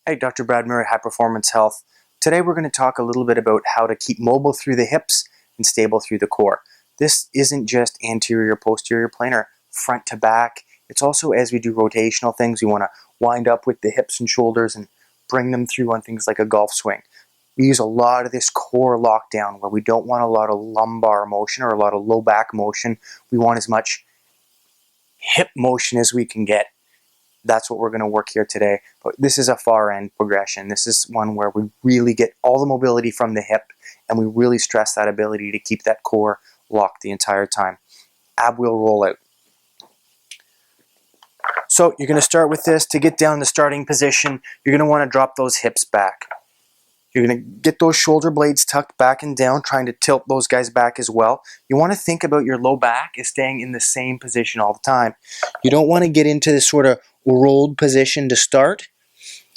Hey, Dr. Brad Murray, High Performance Health. Today we're going to talk a little bit about how to keep mobile through the hips and stable through the core. This isn't just anterior, posterior planar, front to back. It's also as we do rotational things, we want to wind up with the hips and shoulders and bring them through on things like a golf swing. We use a lot of this core lockdown where we don't want a lot of lumbar motion or a lot of low back motion. We want as much hip motion as we can get. That's what we're going to work here today. But this is a far end progression. This is one where we really get all the mobility from the hip and we really stress that ability to keep that core locked the entire time. Ab wheel rollout. So you're going to start with this. To get down the starting position, you're going to want to drop those hips back. You're going to get those shoulder blades tucked back and down, trying to tilt those guys back as well. You want to think about your low back as staying in the same position all the time. You don't want to get into this sort of rolled position to start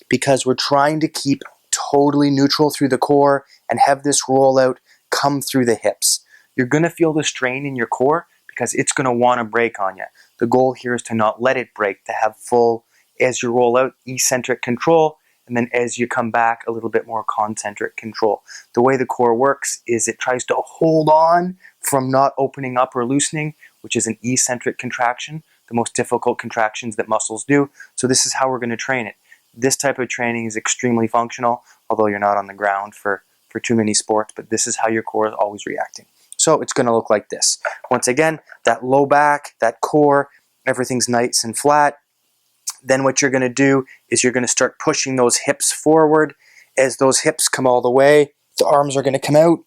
because we're trying to keep totally neutral through the core and have this rollout come through the hips. You're going to feel the strain in your core because it's going to want to break on you. The goal here is to not let it break, to have full, as you roll out, eccentric control, and then as you come back, a little bit more concentric control. The way the core works is it tries to hold on from not opening up or loosening, which is an eccentric contraction, the most difficult contractions that muscles do. So this is how we're going to train it. This type of training is extremely functional, although you're not on the ground for too many sports, but this is how your core is always reacting. So it's going to look like this. Once again, that low back, that core, everything's nice and flat. Then what you're going to do is you're going to start pushing those hips forward. As those hips come all the way, the arms are going to come out.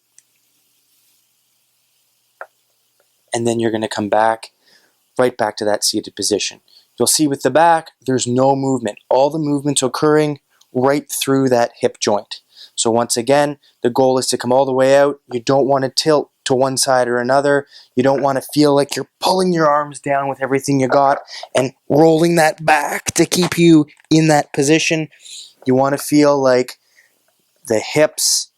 And then you're going to come back, right back to that seated position. You'll see with the back, there's no movement. All the movement's occurring right through that hip joint. So once again, the goal is to come all the way out. You don't want to tilt to one side or another. You don't want to feel like you're pulling your arms down with everything you got and rolling that back to keep you in that position. You want to feel like the hips,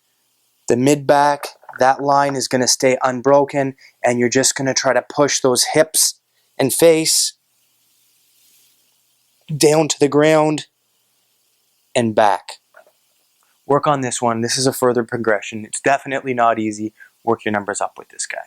the mid-back, that line is going to stay unbroken, and you're just going to try to push those hips and face down to the ground and back. Work on this one. This is a further progression. It's definitely not easy. Work your numbers up with this guy.